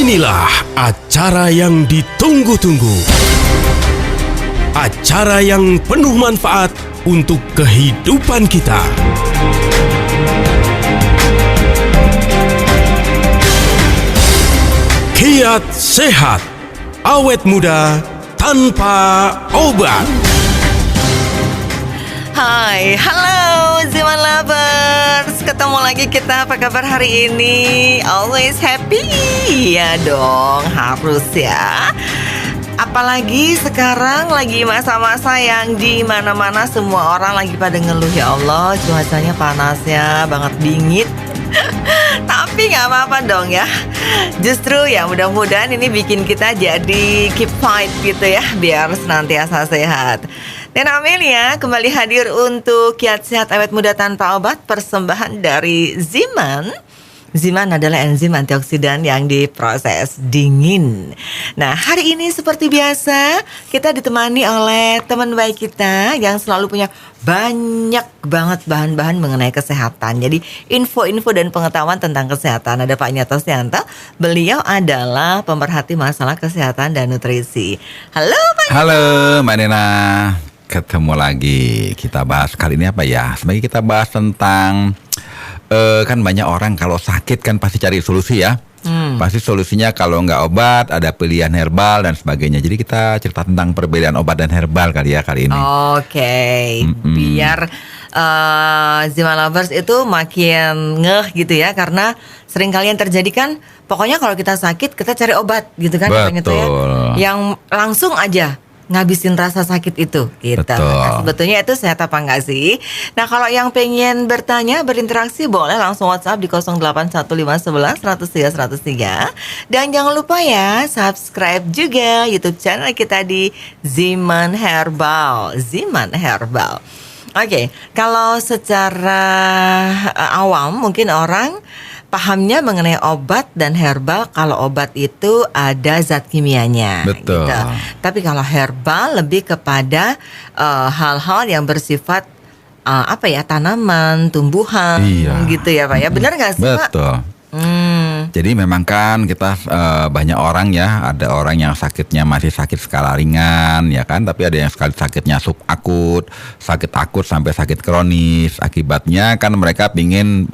Inilah acara yang ditunggu-tunggu. Acara yang penuh manfaat untuk kehidupan kita. Kiat sehat, awet muda tanpa obat. Hai, halo Ziman Lovers. Ketemu lagi kita, apa kabar hari ini? Always happy? Ya dong, harus ya. Apalagi sekarang lagi masa-masa yang di mana-mana semua orang lagi pada ngeluh, ya Allah, cuacanya panas ya, banget dingin. Tapi gak apa-apa dong ya. Justru ya mudah-mudahan ini bikin kita jadi keep fight gitu ya, biar senantiasa sehat. Nena Amelia kembali hadir untuk Kiat Sehat Awet Muda Tanpa Obat, persembahan dari Ziman. Ziman adalah enzim antioksidan yang diproses dingin. Nah, hari ini seperti biasa kita ditemani oleh teman baik kita yang selalu punya banyak banget bahan-bahan mengenai kesehatan. Jadi info-info dan pengetahuan tentang kesehatan. Ada Pak Nyoto Stianto. Beliau adalah pemerhati masalah kesehatan dan nutrisi. Halo Pak. Halo Mbak Nena. Ketemu lagi. Kita bahas kali ini apa ya? Sebagai kita bahas tentang kan banyak orang kalau sakit kan pasti cari solusi ya. Pasti solusinya kalau nggak obat ada pilihan herbal dan sebagainya. Jadi kita cerita tentang perbedaan obat dan herbal kali ini. Oke. Biar Ziman Lovers itu makin ngeh gitu ya, karena sering kali yang terjadi kan pokoknya kalau kita sakit kita cari obat gitu kan. Betul. Ya, yang langsung aja ngabisin rasa sakit itu gitu. Nah, sebetulnya itu sehat apa enggak sih? Nah, kalau yang pengen bertanya, berinteraksi boleh langsung WhatsApp di 081511 103 103. Dan jangan lupa ya, subscribe juga YouTube channel kita di Ziman Herbal. Ziman Herbal. Oke, kalau secara awam mungkin orang pahamnya mengenai obat dan herbal, kalau obat itu ada zat kimianya. Betul. Gitu. Tapi kalau herbal lebih kepada hal-hal yang bersifat tanaman, tumbuhan, gitu ya Pak ya. Benar nggak sih Pak? Betul. Jadi memang kan kita banyak orang ya, ada orang yang sakitnya masih sakit skala ringan ya kan, tapi ada yang sekali sakitnya subakut, sakit akut sampai sakit kronis. Akibatnya kan mereka pingin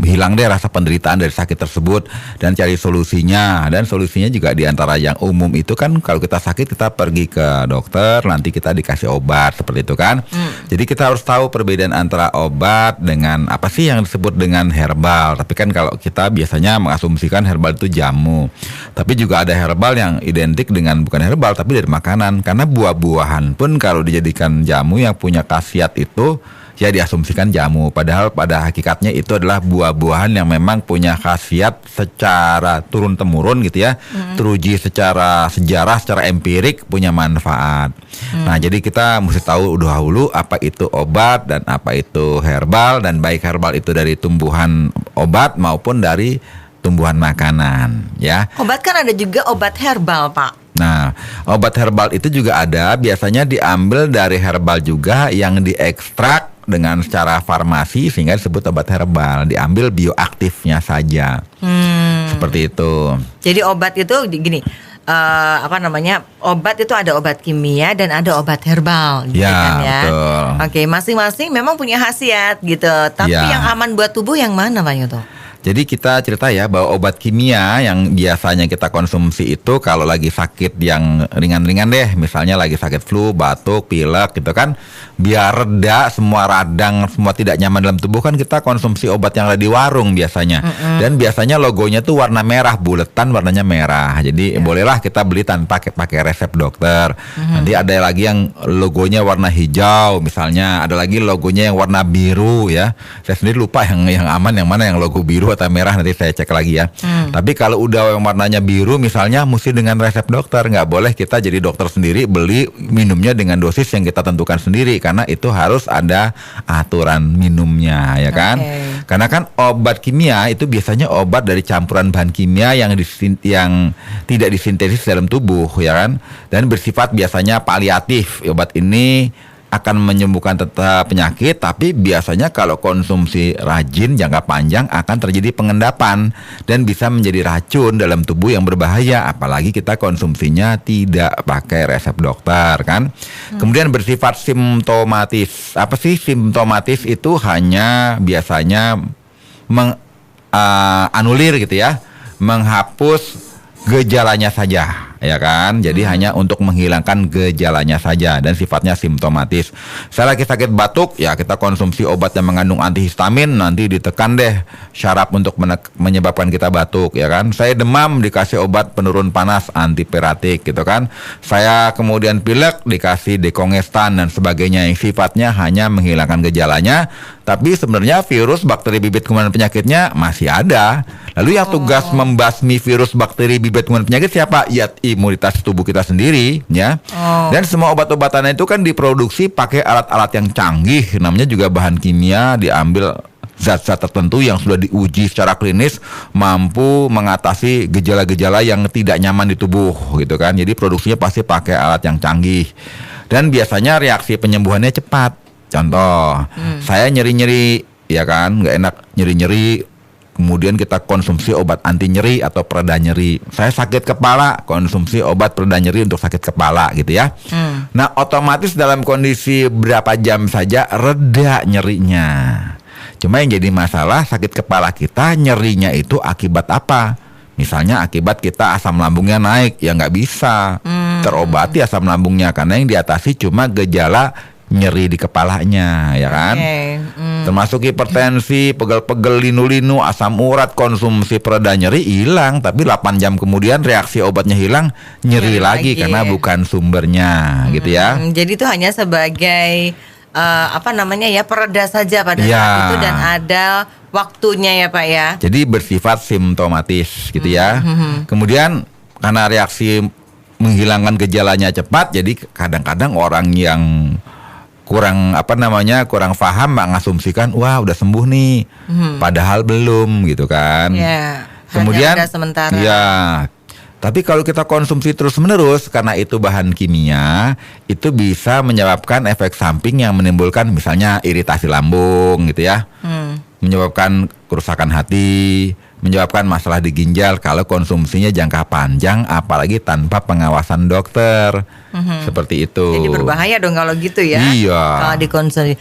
hilang deh rasa penderitaan dari sakit tersebut dan cari solusinya. Dan solusinya juga diantara yang umum itu kan kalau kita sakit kita pergi ke dokter, nanti kita dikasih obat seperti itu kan. Jadi kita harus tahu perbedaan antara obat dengan apa sih yang disebut dengan herbal. Tapi kan kalau kita biasanya mengasumsikan herbal itu jamu, tapi juga ada herbal yang identik dengan bukan herbal tapi dari makanan. Karena buah-buahan pun kalau dijadikan jamu yang punya khasiat itu ya diasumsikan jamu, padahal pada hakikatnya itu adalah buah-buahan yang memang punya khasiat secara turun-temurun gitu ya, teruji secara sejarah, secara empirik punya manfaat. Nah, jadi kita mesti tahu dahulu apa itu obat dan apa itu herbal, dan baik herbal itu dari tumbuhan obat maupun dari tumbuhan makanan ya. Obat kan ada juga obat herbal Pak. Nah, obat herbal itu juga ada, biasanya diambil dari herbal juga yang diekstrak dengan secara farmasi sehingga disebut obat herbal, diambil bioaktifnya saja. Seperti itu. Jadi obat itu gini, obat itu ada obat kimia dan ada obat herbal gitu kan ya. Betul. Oke, masing-masing memang punya khasiat gitu. Tapi yang aman buat tubuh yang mana Pak Nyoto? Jadi kita cerita ya bahwa obat kimia yang biasanya kita konsumsi itu kalau lagi sakit yang ringan-ringan deh, misalnya lagi sakit flu, batuk, pilek gitu kan, biar reda semua radang, semua tidak nyaman dalam tubuh kan kita konsumsi obat yang ada di warung biasanya. Dan biasanya logonya tuh warna merah, buletan warnanya merah. Jadi bolehlah kita beli tanpa pakai resep dokter. Nanti ada lagi yang logonya warna hijau misalnya, ada lagi logonya yang warna biru ya. Saya sendiri lupa yang aman yang mana, yang logo biru atau merah, nanti saya cek lagi ya. Tapi kalau udah yang warnanya biru misalnya mesti dengan resep dokter, nggak boleh kita jadi dokter sendiri beli minumnya dengan dosis yang kita tentukan sendiri, karena itu harus ada aturan minumnya ya kan. Karena kan obat kimia itu biasanya obat dari campuran bahan kimia yang tidak disintesis dalam tubuh ya kan, dan bersifat biasanya paliatif. Obat ini akan menyembuhkan penyakit, tapi biasanya kalau konsumsi rajin jangka panjang akan terjadi pengendapan dan bisa menjadi racun dalam tubuh yang berbahaya, apalagi kita konsumsinya tidak pakai resep dokter kan. Kemudian bersifat simptomatis. Apa sih simptomatis? Itu hanya biasanya anulir gitu ya, menghapus gejalanya saja, ya kan? Jadi hanya untuk menghilangkan gejalanya saja dan sifatnya simptomatis. Saya lagi sakit batuk, ya kita konsumsi obat yang mengandung antihistamin, nanti ditekan deh syaraf untuk menyebabkan kita batuk, ya kan? Saya demam, dikasih obat penurun panas antipiratik gitu kan. Saya kemudian pilek, dikasih dekongestan dan sebagainya yang sifatnya hanya menghilangkan gejalanya, tapi sebenarnya virus, bakteri, bibit kuman penyakitnya masih ada. Lalu yang tugas membasmi virus, bakteri, bibit kuman penyakit siapa? Ya imunitas tubuh kita sendiri, ya. Dan semua obat-obatan itu kan diproduksi pakai alat-alat yang canggih, namanya juga bahan kimia, diambil zat-zat tertentu yang sudah diuji secara klinis mampu mengatasi gejala-gejala yang tidak nyaman di tubuh gitu kan. Jadi produksinya pasti pakai alat yang canggih. Dan biasanya reaksi penyembuhannya cepat. Contoh, saya nyeri-nyeri, ya kan, nggak enak, nyeri-nyeri. Kemudian kita konsumsi obat anti nyeri atau pereda nyeri. Saya sakit kepala, konsumsi obat pereda nyeri untuk sakit kepala gitu ya. Nah, otomatis dalam kondisi berapa jam saja reda nyerinya. Cuma yang jadi masalah, sakit kepala kita nyerinya itu akibat apa? Misalnya akibat kita asam lambungnya naik, ya nggak bisa terobati asam lambungnya karena yang diatasi cuma gejala nyeri di kepalanya, ya kan? Termasuk hipertensi, pegel-pegel, linu-linu, asam urat, konsumsi pereda nyeri hilang, tapi 8 jam kemudian reaksi obatnya hilang, nyeri lagi karena bukan sumbernya, gitu ya. Jadi itu hanya sebagai pereda saja pada saat itu dan ada waktunya ya Pak ya. Jadi bersifat simptomatis, gitu ya. Kemudian karena reaksi menghilangkan gejalanya cepat, jadi kadang-kadang orang yang kurang paham mengasumsikan wah udah sembuh nih, padahal belum gitu kan. Kemudian sementara. Ya, tapi kalau kita konsumsi terus-menerus karena itu bahan kimia, itu bisa menyebabkan efek samping yang menimbulkan misalnya iritasi lambung gitu ya, menyebabkan kerusakan hati, menyebabkan masalah di ginjal kalau konsumsinya jangka panjang, apalagi tanpa pengawasan dokter. Seperti itu. Jadi berbahaya dong kalau gitu ya. Iya. Kalau dikonsumsi.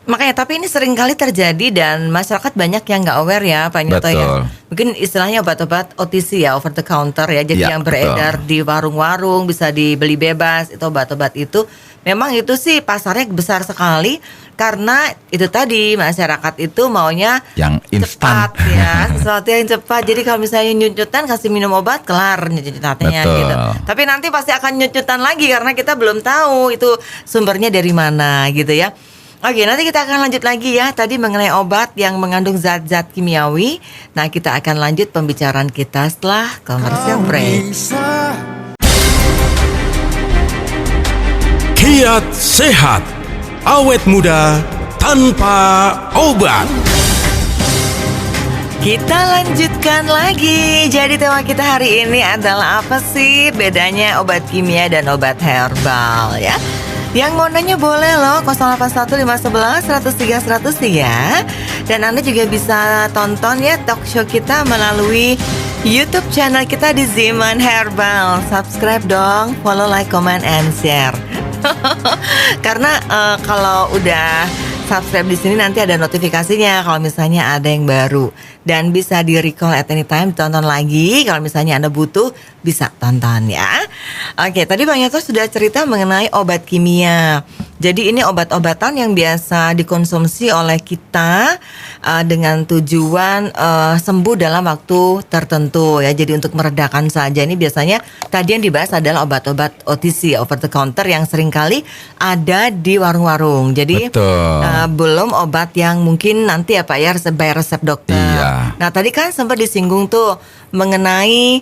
Makanya tapi ini sering kali terjadi dan masyarakat banyak yang nggak aware ya Pak Nyoto ya. Mungkin istilahnya obat-obat OTC ya, over the counter ya. Jadi yang beredar di warung-warung bisa dibeli bebas, itu obat-obat itu. Memang itu sih pasarnya besar sekali karena itu tadi masyarakat itu maunya yang instan ya, sesuatu yang cepat. Jadi kalau misalnya nyucutan kasih minum obat kelar nyucutannya gitu. Tapi nanti pasti akan nyucutan lagi karena kita belum tahu itu sumbernya dari mana gitu ya. Oke, nanti kita akan lanjut lagi ya. Tadi mengenai obat yang mengandung zat-zat kimiawi. Nah, kita akan lanjut pembicaraan kita setelah commercial break. Kiat sehat, awet muda tanpa obat. Kita lanjutkan lagi. Jadi tema kita hari ini adalah apa sih bedanya obat kimia dan obat herbal ya? Yang mau nanya boleh loh 081 511 103 103. Dan Anda juga bisa tonton ya talk show kita melalui YouTube channel kita di Ziman Herbal. Subscribe dong, follow, like, comment, and share. Karena kalau udah subscribe di sini nanti ada notifikasinya kalau misalnya ada yang baru dan bisa di recall at any time, tonton lagi kalau misalnya Anda butuh bisa tonton ya. Oke, tadi Bang Yoto sudah cerita mengenai obat kimia. Jadi ini obat-obatan yang biasa dikonsumsi oleh kita dengan tujuan sembuh dalam waktu tertentu ya. Jadi untuk meredakan saja. Ini biasanya tadi yang dibahas adalah obat-obat OTC, over the counter, yang seringkali ada di warung-warung. Jadi belum obat yang mungkin nanti ya Pak ya bayar resep dokter. Iya. Nah tadi kan sempat disinggung tuh mengenai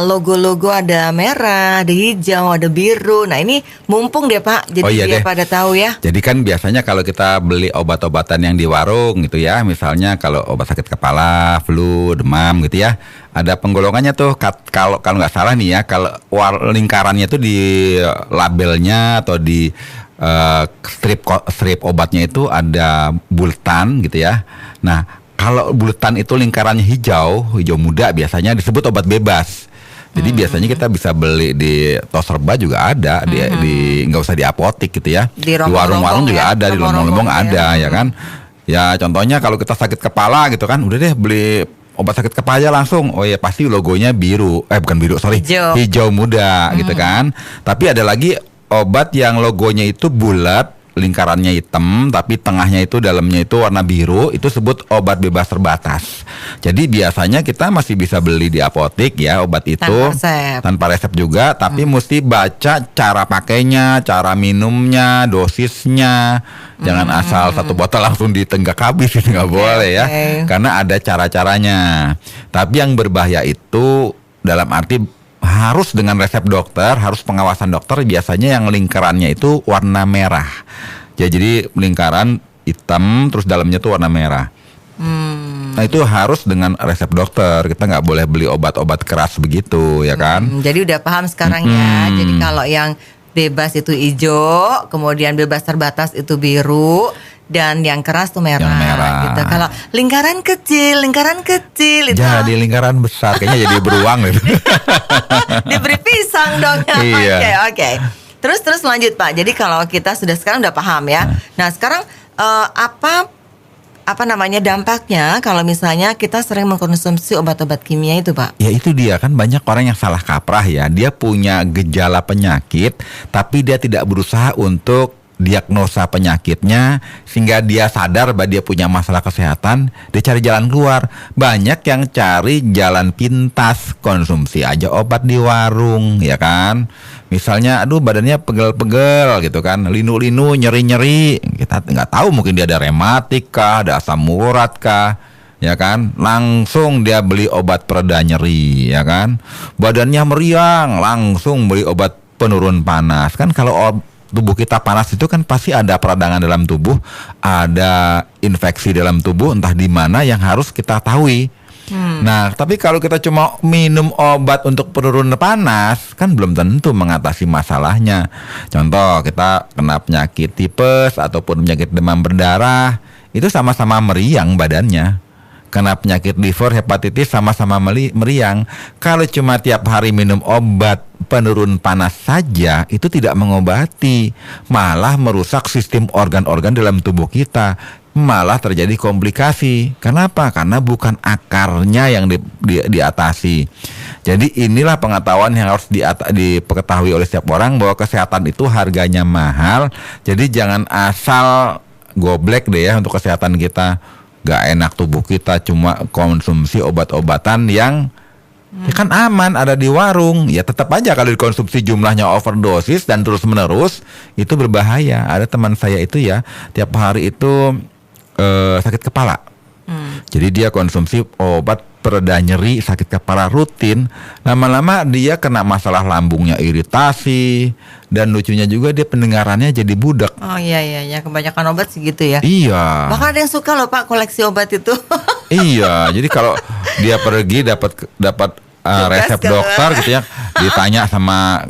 logo-logo ada merah, ada hijau, ada biru. Nah ini mumpung deh Pak, jadi biar pada tahu ya. Jadi kan biasanya kalau kita beli obat-obatan yang di warung gitu ya, misalnya kalau obat sakit kepala, flu, demam gitu ya, ada penggolongannya tuh. Kalau nggak salah nih ya, kalau lingkarannya tuh di labelnya atau di strip obatnya itu ada bulatan gitu ya. Nah, kalau bulatan itu lingkarannya hijau muda biasanya disebut obat bebas. Jadi biasanya kita bisa beli di Toserba juga ada, di nggak usah di apotik gitu ya. Di warung-warung juga ada, di lomong-lomong ada ya kan. Ya contohnya kalau kita sakit kepala gitu kan, udah deh beli obat sakit kepala aja langsung. Oh ya pasti logonya biru, bukan biru sorry, hijau muda gitu kan. Tapi ada lagi obat yang logonya itu bulat, lingkarannya hitam, tapi tengahnya itu dalamnya itu warna biru, itu sebut obat bebas terbatas. Jadi biasanya kita masih bisa beli di apotik ya obat itu tanpa resep juga, tapi mesti baca cara pakainya, cara minumnya, dosisnya. Jangan asal satu botol langsung ditenggak habis, itu nggak boleh ya, karena ada cara-caranya. Tapi yang berbahaya itu dalam arti harus dengan resep dokter, harus pengawasan dokter. Biasanya yang lingkarannya itu warna merah. Ya, jadi lingkaran hitam terus dalamnya tuh warna merah. Nah itu harus dengan resep dokter. Kita nggak boleh beli obat-obat keras begitu ya kan. Jadi udah paham sekarang ya. Jadi kalau yang bebas itu hijau, kemudian bebas terbatas itu biru, dan yang keras tuh merah, gitu. Kalau lingkaran kecil itu jadi lingkaran besar, kayaknya jadi beruang gitu. Diberi pisang dong. Iya. Oke. Terus lanjut Pak. Jadi kalau kita sekarang udah paham ya. Nah sekarang apa namanya dampaknya kalau misalnya kita sering mengkonsumsi obat-obat kimia itu Pak? Ya itu dia kan, banyak orang yang salah kaprah ya. Dia punya gejala penyakit tapi dia tidak berusaha untuk diagnosa penyakitnya sehingga dia sadar bahwa dia punya masalah kesehatan. Dia cari jalan keluar. Banyak yang cari jalan pintas, konsumsi aja obat di warung ya kan. Misalnya aduh badannya pegel-pegel gitu kan, linu-linu, nyeri-nyeri. Kita nggak tahu, mungkin dia ada rematik kah, ada asam urat kah, ya kan. Langsung dia beli obat pereda nyeri ya kan. Badannya meriang, langsung beli obat penurun panas. Kan kalau tubuh kita panas itu kan pasti ada peradangan dalam tubuh, ada infeksi dalam tubuh entah di mana yang harus kita tahu. Nah, tapi kalau kita cuma minum obat untuk penurun panas kan belum tentu mengatasi masalahnya. Contoh, kita kena penyakit tipes ataupun penyakit demam berdarah, itu sama-sama meriang badannya. Kena penyakit liver, hepatitis sama-sama meriang. Kalau cuma tiap hari minum obat penurun panas saja, itu tidak mengobati, malah merusak sistem organ-organ dalam tubuh kita, malah terjadi komplikasi. Kenapa? Karena bukan akarnya yang diatasi. Jadi inilah pengetahuan yang harus diketahui oleh setiap orang, bahwa kesehatan itu harganya mahal. Jadi jangan asal goblek deh ya untuk kesehatan kita. Gak enak tubuh kita cuma konsumsi obat-obatan yang ya kan aman ada di warung. Ya tetap aja kalau dikonsumsi jumlahnya overdosis dan terus menerus itu berbahaya. Ada teman saya itu ya tiap hari itu sakit kepala. Jadi dia konsumsi obat pereda nyeri sakit kepala rutin. Lama-lama dia kena masalah lambungnya iritasi. Dan lucunya juga dia pendengarannya jadi budak. Oh iya, kebanyakan obat sih gitu ya. Iya. Bahkan ada yang suka loh Pak koleksi obat itu. Iya, jadi kalau dia pergi dapat resep dokter gitu ya, ditanya sama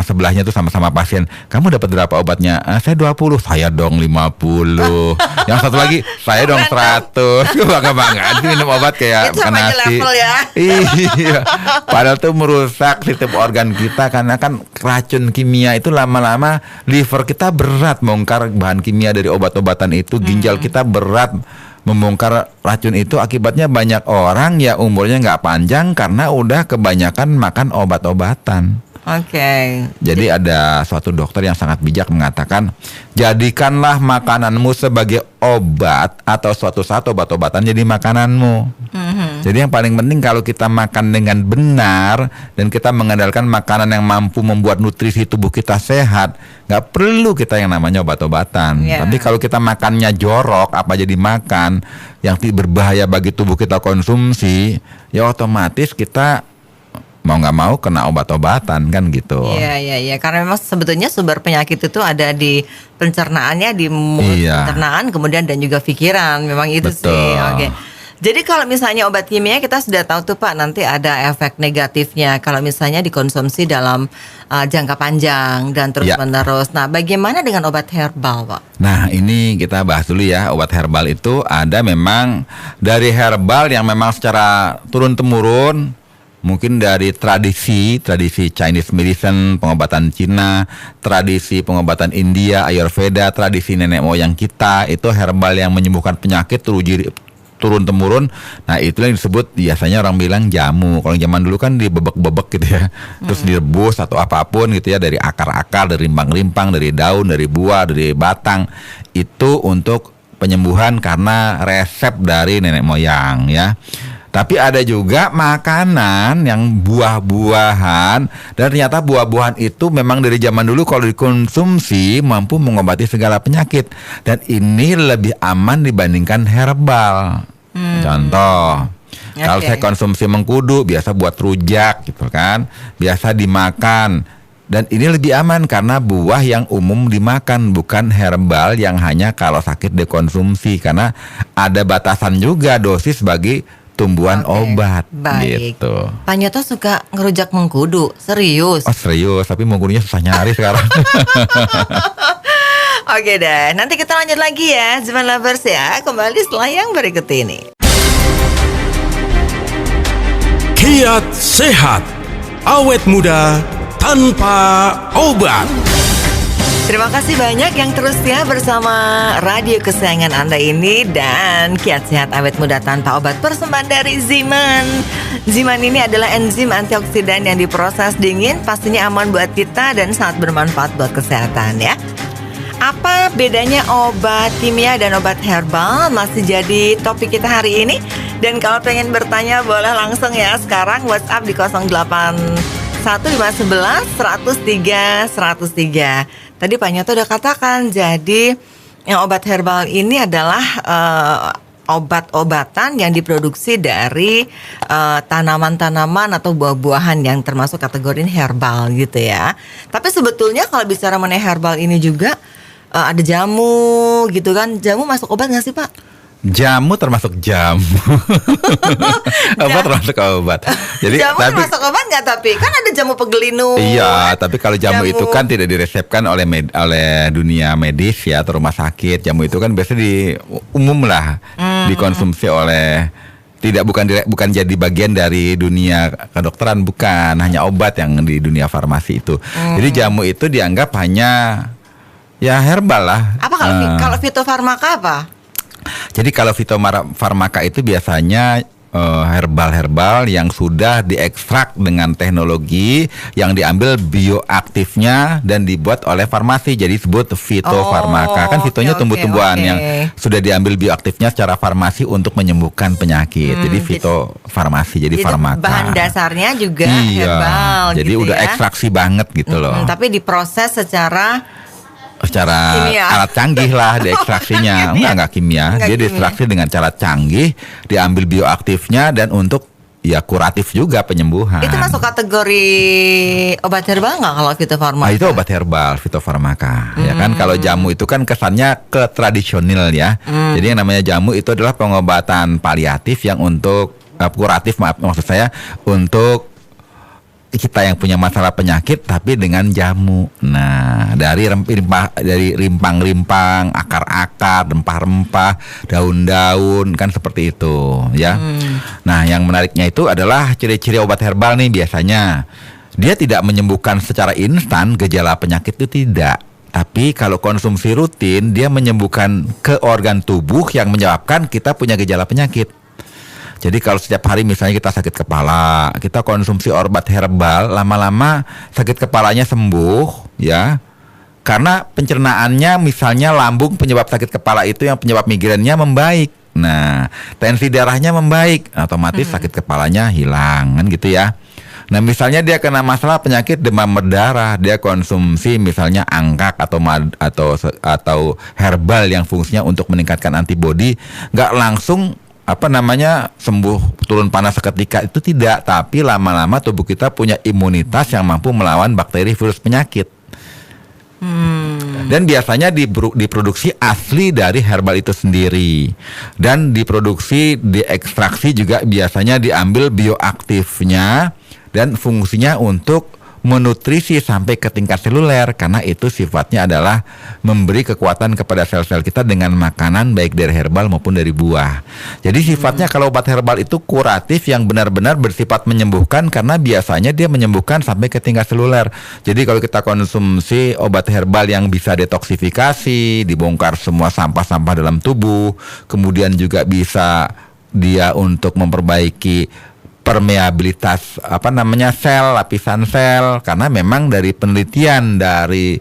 sebelahnya tuh sama pasien, kamu dapat berapa obatnya? Saya 20, saya dong 50. Yang satu lagi, saya dong 100. Bangga-banggaan minum obat kayak itu sama aja level ya. Iya. Padahal tuh merusak sistem organ kita, karena kan racun kimia itu lama-lama liver kita berat membongkar bahan kimia dari obat-obatan itu, ginjal kita berat membongkar racun itu. Akibatnya banyak orang ya umurnya nggak panjang karena udah kebanyakan makan obat-obatan. Oke. Jadi ada suatu dokter yang sangat bijak mengatakan, jadikanlah makananmu sebagai obat atau suatu saat obat-obatan jadi makananmu. Jadi yang paling penting kalau kita makan dengan benar dan kita mengandalkan makanan yang mampu membuat nutrisi tubuh kita sehat, nggak perlu kita yang namanya obat-obatan. Tapi kalau kita makannya jorok, apa jadi makan yang berbahaya bagi tubuh kita konsumsi, ya otomatis kita mau nggak mau kena obat-obatan kan gitu. Iya. Karena memang sebetulnya sumber penyakit itu ada di pencernaannya, di mulut pencernaan, kemudian dan juga pikiran. Memang itu. Betul. Sih. Oke. Jadi kalau misalnya obat kimia kita sudah tahu tuh Pak, nanti ada efek negatifnya kalau misalnya dikonsumsi dalam jangka panjang dan terus Ya. menerus. Nah, bagaimana dengan obat herbal Pak? Nah, ini kita bahas dulu ya. Obat herbal itu ada memang dari herbal yang memang secara turun-temurun, mungkin dari tradisi Chinese medicine, pengobatan Cina, tradisi pengobatan India, Ayurveda, tradisi nenek moyang kita, itu herbal yang menyembuhkan penyakit turun-temurun. Nah, itulah yang disebut biasanya orang bilang jamu. Kalau zaman dulu kan dibebek-bebek gitu ya. Terus direbus atau apapun gitu ya, dari akar-akar, dari rimpang-rimpang, dari daun, dari buah, dari batang. Itu untuk penyembuhan karena resep dari nenek moyang ya. Tapi ada juga makanan yang buah-buahan, dan ternyata buah-buahan itu memang dari zaman dulu kalau dikonsumsi mampu mengobati segala penyakit, dan ini lebih aman dibandingkan herbal. Contoh, kalau saya konsumsi mengkudu biasa buat rujak gitu kan, biasa dimakan. Dan ini lebih aman karena buah yang umum dimakan, bukan herbal yang hanya kalau sakit dikonsumsi, karena ada batasan juga dosis bagi tumbuhan obat. Baik. Gitu. Pak Nyoto suka ngerujak mengkudu, serius? Oh serius, tapi mengkudunya susah nyari sekarang. Oke deh, nanti kita lanjut lagi ya, Zaman Lovers ya. Kembali setelah yang berikut ini. Kiat sehat, awet muda tanpa obat. Terima kasih banyak yang terus ya bersama radio kesayangan Anda ini dan Kiat Sehat Awet Muda Tanpa Obat persembahan dari Ziman. Ziman ini adalah enzim antioksidan yang diproses dingin, pastinya aman buat kita dan sangat bermanfaat buat kesehatan ya. Apa bedanya obat kimia dan obat herbal masih jadi topik kita hari ini. Dan kalau pengen bertanya boleh langsung ya sekarang WhatsApp di 081 511 103 103. Tadi Pak Nyoto udah katakan, jadi yang obat herbal ini adalah obat-obatan yang diproduksi dari tanaman-tanaman atau buah-buahan yang termasuk kategori herbal gitu ya. Tapi sebetulnya kalau bicara mengenai herbal ini juga ada jamu gitu kan. Jamu masuk obat nggak sih Pak? Jamu termasuk jamu. Obat termasuk obat. Jadi jamu tapi termasuk obat nggak, tapi kan ada jamu pegelinu. iya, tapi kalau jamu itu kan tidak diresepkan oleh dunia medis ya atau rumah sakit. Jamu itu kan biasanya umum lah dikonsumsi oleh bukan jadi bagian dari dunia kedokteran, bukan, hanya obat yang di dunia farmasi itu. Jadi jamu itu dianggap hanya ya herbal lah. Apa kalau fitofarmaka apa? Jadi kalau fitofarmaka itu biasanya herbal-herbal yang sudah diekstrak dengan teknologi yang diambil bioaktifnya dan dibuat oleh farmasi, jadi disebut fitofarmaka. Kan fitonya tumbuh-tumbuhan yang sudah diambil bioaktifnya secara farmasi untuk menyembuhkan penyakit. Jadi fitofarmasi, jadi farmaka. Bahan dasarnya juga herbal. Jadi gitu udah ya? ekstraksi banget gitu loh. Tapi diproses secara kimia. Alat canggih lah diekstraksinya. Enggak kimia. Dia diekstraksi dengan cara canggih, diambil bioaktifnya dan untuk ya kuratif juga, penyembuhan. Itu masuk kategori obat herbal nggak kalau fitofarmaka? Itu obat herbal, fitofarmaka. Ya kan, kalau jamu itu kan kesannya ke tradisional ya. Jadi yang namanya jamu itu adalah pengobatan paliatif yang untuk kuratif, maksud saya untuk kita yang punya masalah penyakit tapi dengan jamu. Nah, dari rimpang-rimpang, akar-akar, rempah-rempah, daun-daun, kan seperti itu ya. Nah, yang menariknya itu adalah ciri-ciri obat herbal nih, biasanya dia tidak menyembuhkan secara instan gejala penyakit, itu tidak. Tapi kalau konsumsi rutin, dia menyembuhkan ke organ tubuh yang menyebabkan kita punya gejala penyakit. Jadi kalau setiap hari misalnya kita sakit kepala, kita konsumsi obat herbal, lama-lama sakit kepalanya sembuh ya. Karena pencernaannya, misalnya lambung penyebab sakit kepala itu yang penyebab migrainnya membaik. Nah, tensi darahnya membaik, otomatis sakit kepalanya hilang kan gitu ya. Nah, misalnya dia kena masalah penyakit demam berdarah, dia konsumsi misalnya angkak atau herbal yang fungsinya untuk meningkatkan antibodi, nggak langsung sembuh turun panas seketika, itu tidak, tapi lama-lama tubuh kita punya imunitas yang mampu melawan bakteri, virus, penyakit. Dan biasanya diproduksi asli dari herbal itu sendiri. Dan diekstraksi juga biasanya diambil bioaktifnya dan fungsinya untuk menutrisi sampai ke tingkat seluler, karena itu sifatnya adalah memberi kekuatan kepada sel-sel kita dengan makanan baik dari herbal maupun dari buah. Jadi sifatnya kalau obat herbal itu kuratif yang benar-benar bersifat menyembuhkan, karena biasanya dia menyembuhkan sampai ke tingkat seluler. Jadi kalau kita konsumsi obat herbal yang bisa detoksifikasi, dibongkar semua sampah-sampah dalam tubuh, kemudian juga bisa dia untuk memperbaiki permeabilitas sel, lapisan sel, karena memang dari penelitian dari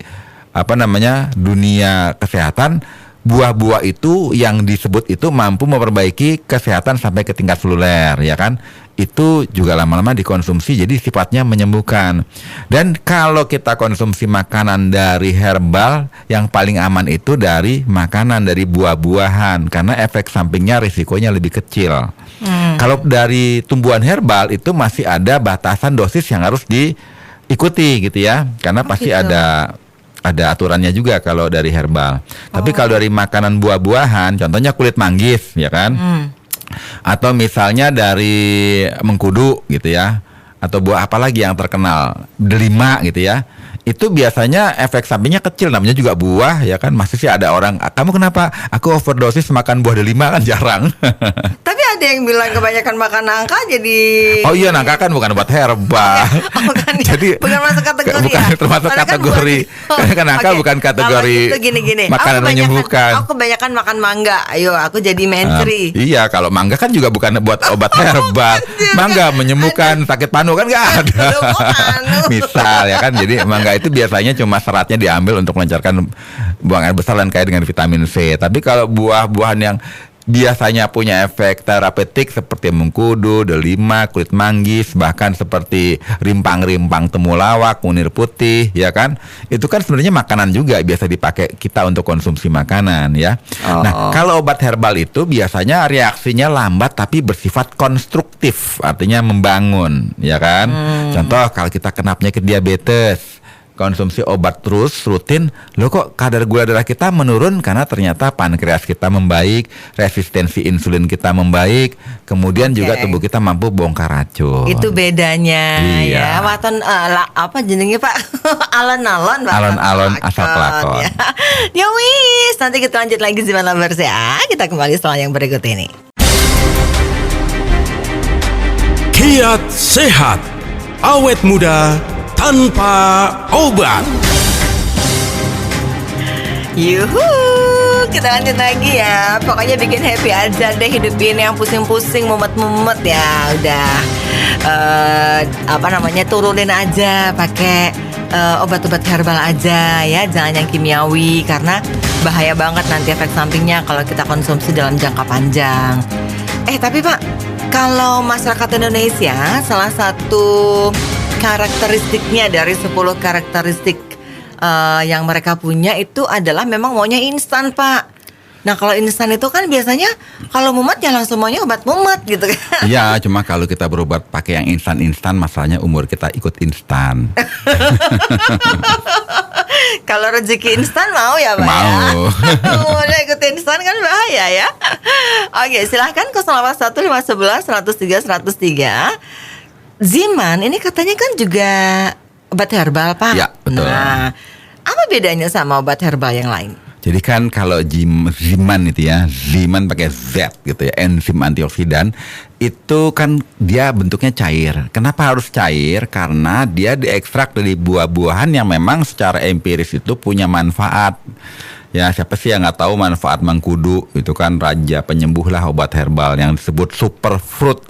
dunia kesehatan, buah-buah itu yang disebut itu mampu memperbaiki kesehatan sampai ke tingkat seluler, ya kan? Itu juga lama-lama dikonsumsi, jadi sifatnya menyembuhkan. Dan kalau kita konsumsi makanan dari herbal, yang paling aman itu dari makanan dari buah-buahan, karena efek sampingnya risikonya lebih kecil. Kalau dari tumbuhan herbal itu masih ada batasan dosis yang harus diikuti gitu ya, karena pasti gitu. ada aturannya juga kalau dari herbal. Tapi kalau dari makanan buah-buahan, contohnya kulit manggis, ya kan? Atau misalnya dari mengkudu gitu ya, atau buah apa lagi yang terkenal, delima gitu ya. Itu biasanya efek sampingnya kecil, namanya juga buah, ya kan? Masih sih ada orang, kamu kenapa? Aku overdosis makan buah delima, kan jarang. Tapi ada yang bilang kebanyakan makan nangka jadi... Oh iya, nangka kan bukan obat herbal. Jadi bukan masuk kategori bukan ya? termasuk kategori. Karena kan nangka bukan kategori itu gini. makanan menyembuhkan. Aku kebanyakan makan mangga. Ayo, aku jadi menteri. Iya, kalau mangga kan juga bukan buat obat herbal. Mangga menyembuhkan sakit panu kan nggak ada. Misal ya kan, jadi mangga itu biasanya cuma seratnya diambil untuk melancarkan buang air besar dan kaya dengan vitamin C. Tapi kalau buah-buahan yang biasanya punya efek terapeutik seperti mengkudu, delima, kulit manggis, bahkan seperti rimpang-rimpang temulawak, kunir putih, ya kan? Itu kan sebenarnya makanan juga, biasa dipakai kita untuk konsumsi makanan, ya. Nah, kalau obat herbal itu biasanya reaksinya lambat tapi bersifat konstruktif, artinya membangun, ya kan? Contoh kalau kita kena penyakit diabetes, konsumsi obat terus rutin, loh kok kadar gula darah kita menurun, karena ternyata pankreas kita membaik, resistensi insulin kita membaik, kemudian juga tubuh kita mampu bongkar racun. Itu bedanya. Iya. Ya, waton apa jenengnya Pak? Alon-alon. Alon-alon asal kelakon. Ya wis, nanti kita lanjut lagi Ziman Lovers ya. Kita kembali setelah yang berikut ini. Kiat sehat, awet muda tanpa obat. Yuhu, kita lanjut lagi ya. Pokoknya bikin happy aja deh hidup ini, yang pusing-pusing, mumet-mumet ya. Udah turunin aja pakai obat-obat herbal aja ya, jangan yang kimiawi, karena bahaya banget nanti efek sampingnya kalau kita konsumsi dalam jangka panjang. Tapi Pak, kalau masyarakat Indonesia, salah satu karakteristiknya dari 10 karakteristik yang mereka punya itu adalah memang maunya instan, Pak. Nah, kalau instan itu kan biasanya kalau mumet ya langsung maunya obat mumet gitu kan. Iya, cuma kalau kita berobat pakai yang instan-instan, masalahnya umur kita ikut instan. Kalau rezeki instan mau ya, Pak? Mau. Ya? Udah ikut instan kan bahaya ya. Oke, silahkan 081 511 103 103. Ziman ini katanya kan juga obat herbal, Pak. Ya, betul. Nah, apa bedanya sama obat herbal yang lain? Jadi kan kalau Ziman itu ya, Ziman pakai Z gitu ya, enzim antioksidan, itu kan dia bentuknya cair. Kenapa harus cair? Karena dia diekstrak dari buah-buahan yang memang secara empiris itu punya manfaat. Ya, siapa sih yang nggak tahu manfaat mengkudu? Itu kan raja penyembuh lah obat herbal yang disebut superfruit.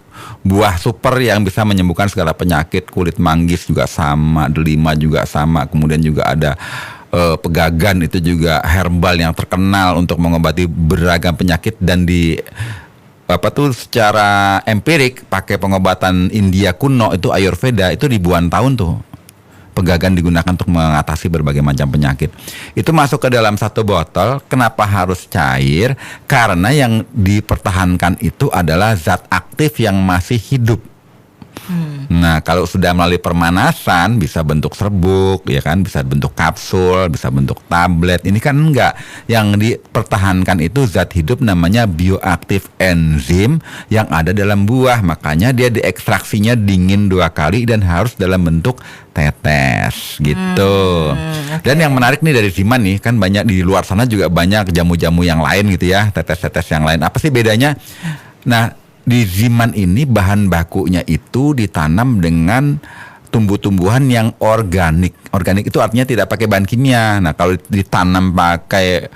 Buah super yang bisa menyembuhkan segala penyakit. Kulit manggis juga sama, delima juga sama. Kemudian juga ada pegagan, itu juga herbal yang terkenal untuk mengobati beragam penyakit, dan secara empirik pakai pengobatan India kuno itu Ayurveda itu ribuan tahun tuh. Pegagan digunakan untuk mengatasi berbagai macam penyakit. Itu masuk ke dalam satu botol. Kenapa harus cair? Karena yang dipertahankan itu adalah zat aktif yang masih hidup. Nah, kalau sudah melalui permanasan bisa bentuk serbuk, ya kan, bisa bentuk kapsul, bisa bentuk tablet. Ini kan enggak. Yang dipertahankan itu zat hidup namanya bioaktif enzim yang ada dalam buah. Makanya dia diekstraksinya dingin 2 kali dan harus dalam bentuk tetes gitu. Dan yang menarik nih dari Ziman nih, kan banyak di luar sana juga banyak jamu-jamu yang lain gitu ya, tetes-tetes yang lain. Apa sih bedanya? Nah, di Ziman ini bahan bakunya itu ditanam dengan tumbuh-tumbuhan yang organik. Organik itu artinya tidak pakai bahan kimia. Nah, kalau ditanam pakai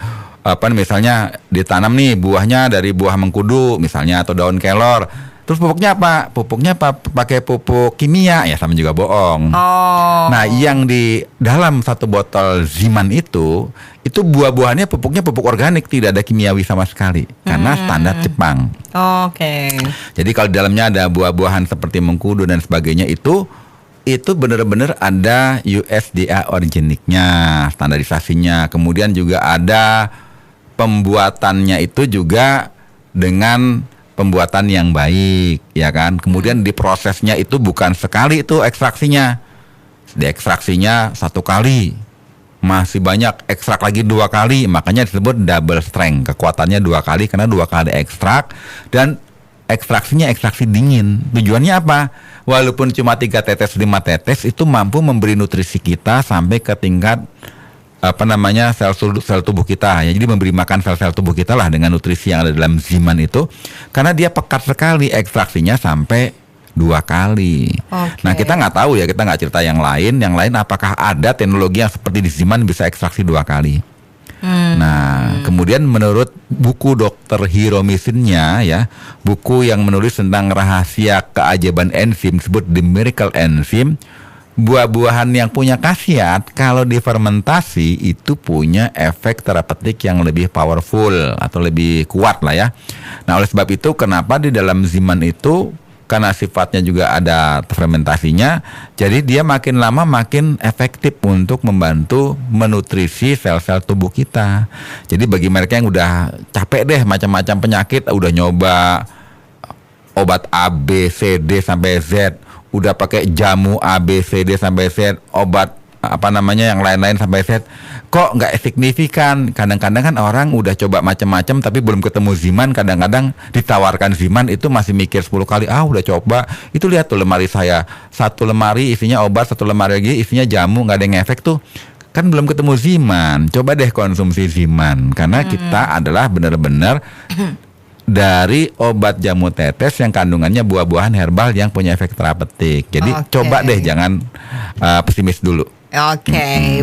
misalnya ditanam nih buahnya dari buah mengkudu misalnya atau daun kelor. Terus pupuknya apa? Pupuknya pakai pupuk kimia, ya sama juga bohong. Nah, yang di dalam 1 botol Ziman itu buah-buahannya pupuknya pupuk organik, tidak ada kimiawi sama sekali, karena standar Jepang. Jadi kalau di dalamnya ada buah-buahan seperti mengkudu dan sebagainya itu benar-benar ada USDA organiknya, standarisasinya. Kemudian juga ada pembuatannya itu juga dengan pembuatan yang baik, ya kan. Kemudian diprosesnya itu bukan sekali itu ekstraksinya, diekstraksinya 1 kali, masih banyak ekstrak lagi 2 kali, makanya disebut double strength, kekuatannya 2 kali karena 2 kali ekstrak dan ekstraksinya ekstraksi dingin. Tujuannya apa? Walaupun cuma 3 tetes 5 tetes itu mampu memberi nutrisi kita sampai ke tingkat sel tubuh kita ya. Jadi memberi makan sel-sel tubuh kita lah dengan nutrisi yang ada dalam Ziman itu, karena dia pekat sekali, ekstraksinya sampai 2 kali. Nah, kita nggak tahu ya, kita nggak cerita yang lain apakah ada teknologi yang seperti di Ziman bisa ekstraksi 2 kali. Nah, kemudian menurut buku Dr. Hiromisinnya ya, buku yang menulis tentang rahasia keajaiban enzim disebut The Miracle Enzyme, buah-buahan yang punya khasiat kalau difermentasi itu punya efek terapeutik yang lebih powerful atau lebih kuat lah ya. Nah, oleh sebab itu kenapa di dalam Ziman itu, karena sifatnya juga ada fermentasinya, jadi dia makin lama makin efektif untuk membantu menutrisi sel-sel tubuh kita. Jadi bagi mereka yang udah capek deh macam-macam penyakit, udah nyoba obat A, B, C, D sampai Z, udah pakai jamu A, B, C, D sampai Z, obat yang lain-lain sampai Z, kok nggak signifikan. Kadang-kadang kan orang udah coba macam-macam tapi belum ketemu Ziman. Kadang-kadang ditawarkan Ziman itu masih mikir 10 kali, udah coba, itu lihat tuh lemari saya, 1 lemari isinya obat, 1 lemari lagi isinya jamu, nggak ada yang efek tuh. Kan belum ketemu Ziman. Coba deh konsumsi Ziman, karena kita adalah benar-benar dari obat jamu tetes yang kandungannya buah-buahan herbal yang punya efek terapeutik. Jadi coba deh, jangan pesimis dulu.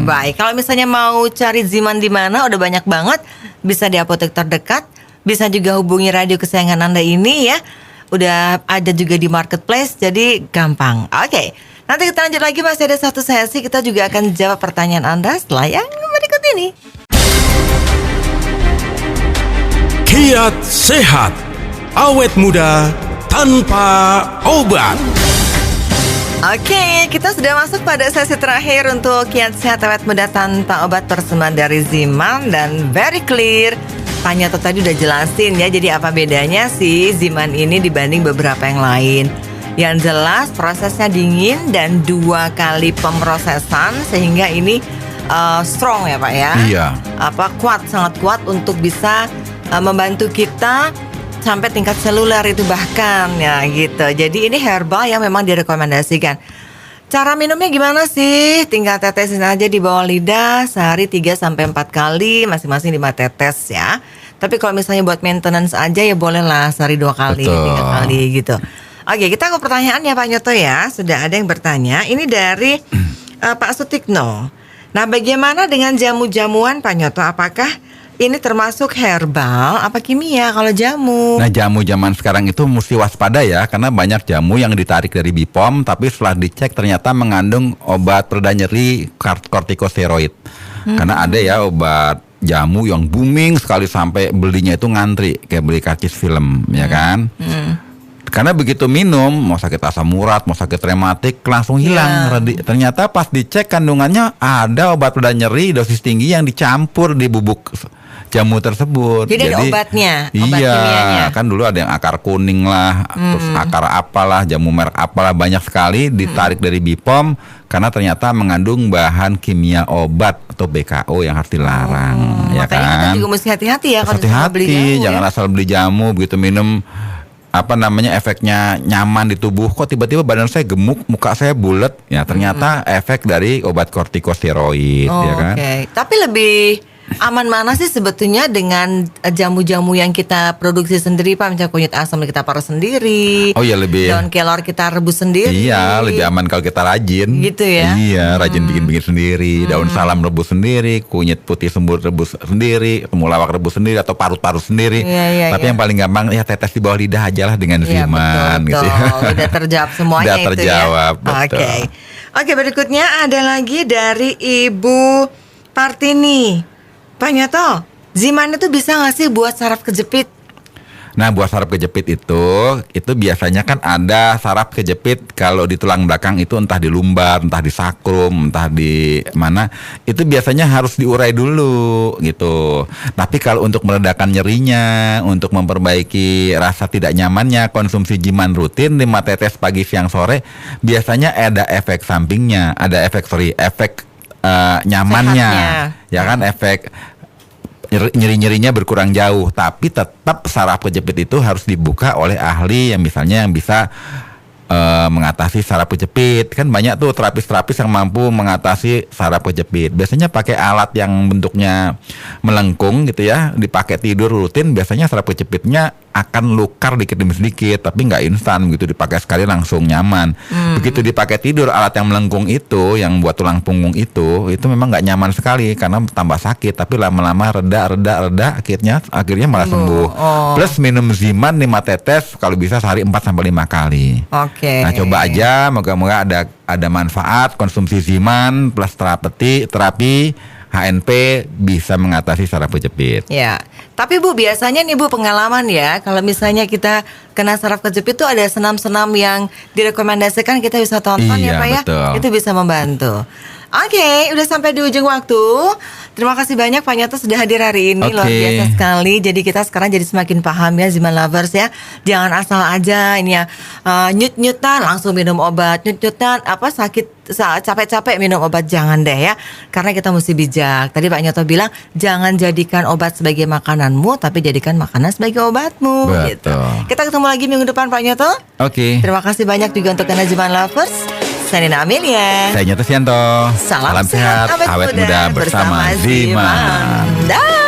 Baik. Kalau misalnya mau cari Ziman di mana, udah banyak banget. Bisa di apotek terdekat, bisa juga hubungi radio kesayangan Anda ini ya. Udah ada juga di marketplace, jadi gampang. Nanti kita lanjut lagi, masih ada 1 sesi. Kita juga akan jawab pertanyaan Anda setelah yang berikut ini. Kiat sehat, awet muda tanpa obat. Kita sudah masuk pada sesi terakhir untuk Kiat Sehat Awet Muda Tanpa Obat, persembahan dari Ziman, dan very clear. Pak Nyoto tadi udah jelasin ya, jadi apa bedanya sih Ziman ini dibanding beberapa yang lain. Yang jelas prosesnya dingin dan 2 kali pemrosesan, sehingga ini strong ya Pak ya. Iya. Kuat, sangat kuat untuk bisa membantu kita sampai tingkat seluler itu bahkan ya gitu. Jadi ini herbal yang memang direkomendasikan. Cara minumnya gimana sih? Tinggal tetesin aja di bawah lidah sehari 3-4 kali, masing-masing 5 tetes ya. Tapi kalau misalnya buat maintenance aja ya bolehlah sehari 2 kali, 3 kali gitu. Kita ke pertanyaannya Pak Nyoto ya. Sudah ada yang bertanya. Ini dari Pak Sutikno. Nah, bagaimana dengan jamu-jamuan Pak Nyoto? Apakah ini termasuk herbal apa kimia kalau jamu? Nah, jamu zaman sekarang itu mesti waspada ya, karena banyak jamu yang ditarik dari BPOM tapi setelah dicek ternyata mengandung obat pereda nyeri kortikosteroid. Karena ada ya obat jamu yang booming sekali sampai belinya itu ngantri kayak beli karcis film, ya kan? Karena begitu minum, mau sakit asam urat, mau sakit rematik, langsung hilang. Ternyata pas dicek kandungannya ada obat reda nyeri dosis tinggi yang dicampur di bubuk jamu tersebut. Jadi ada obatnya, obat iya, kimianya. Kan dulu ada yang akar kuning lah, terus akar apalah, jamu merek apalah, banyak sekali ditarik dari BPOM karena ternyata mengandung bahan kimia obat atau BKO yang harus dilarang, ya makanya kan? kita juga mesti hati-hati ya kalau Hati-hati, beli jamu, jangan asal beli jamu begitu minum efeknya nyaman di tubuh, kok tiba-tiba badan saya gemuk, muka saya bulat, ya ternyata efek dari obat kortikosteroid, ya kan? Oke. Tapi lebih aman mana sih sebetulnya dengan jamu-jamu yang kita produksi sendiri, Pak? Misalnya kunyit asam kita parut sendiri. Oh iya, lebih. Daun kelor kita rebus sendiri. Iya, lebih aman kalau kita rajin. Gitu ya? Iya, rajin bikin-bikin sendiri. Daun salam rebus sendiri, kunyit putih sembuh rebus sendiri, temulawak rebus sendiri atau parut-parut sendiri. Tapi yang paling gampang ya tetes di bawah lidah aja lah dengan Ziman gitu ya. Udah terjawab semuanya. Udah terjawab, itu ya. Oke, berikutnya ada lagi dari Ibu Partini. Pak Nyoto, Ziman itu bisa nggak sih buat saraf kejepit? Nah, buat saraf kejepit itu biasanya kan ada saraf kejepit kalau di tulang belakang itu entah di lumbar, entah di sakrum, entah di mana, itu biasanya harus diurai dulu gitu. Tapi kalau untuk meredakan nyerinya, untuk memperbaiki rasa tidak nyamannya, konsumsi Ziman rutin 5 tetes pagi, siang, sore, biasanya ada efek sampingnya, ada efek nyamannya. Sehatnya. Ya kan, efek nyeri-nyerinya berkurang jauh, tapi tetap saraf kejepit itu harus dibuka oleh ahli yang misalnya yang bisa mengatasi saraf kejepit. Kan banyak tuh terapis-terapis yang mampu mengatasi saraf kejepit. Biasanya pakai alat yang bentuknya melengkung gitu ya, dipakai tidur rutin, biasanya saraf kejepitnya akan lukar dikit demi sedikit, tapi nggak instan begitu dipakai sekali langsung nyaman. Begitu dipakai tidur, alat yang melengkung itu, yang buat tulang punggung itu memang nggak nyaman sekali karena tambah sakit. Tapi lama-lama reda, akhirnya malah sembuh. Plus minum Ziman 5 tetes kalau bisa sehari 4-5 kali. Oke. Nah, coba aja, moga-moga ada manfaat konsumsi Ziman plus terapi HNP bisa mengatasi saraf kejepit. Ya, tapi Bu, biasanya nih Bu, pengalaman ya, kalau misalnya kita kena saraf kejepit itu ada senam-senam yang direkomendasikan kita bisa tonton ya Pak ya. Betul. Itu bisa membantu. Oke, udah sampai di ujung waktu. Terima kasih banyak Pak Nyoto sudah hadir hari ini, luar biasa sekali. Jadi kita sekarang jadi semakin paham ya Ziman Lovers ya. Jangan asal aja ini ya nyut-nyutan langsung minum obat, nyut-nyutan sakit capek-capek minum obat, jangan deh ya. Karena kita mesti bijak. Tadi Pak Nyoto bilang jangan jadikan obat sebagai makananmu, tapi jadikan makanan sebagai obatmu. Betul. Gitu. Kita ketemu lagi minggu depan Pak Nyoto. Oke. Terima kasih banyak juga untuk Anda Ziman Lovers. Saya Nina Amelia. Saya Nyoto Sianto. Salam sehat, awet muda bersama Ziman. Dah.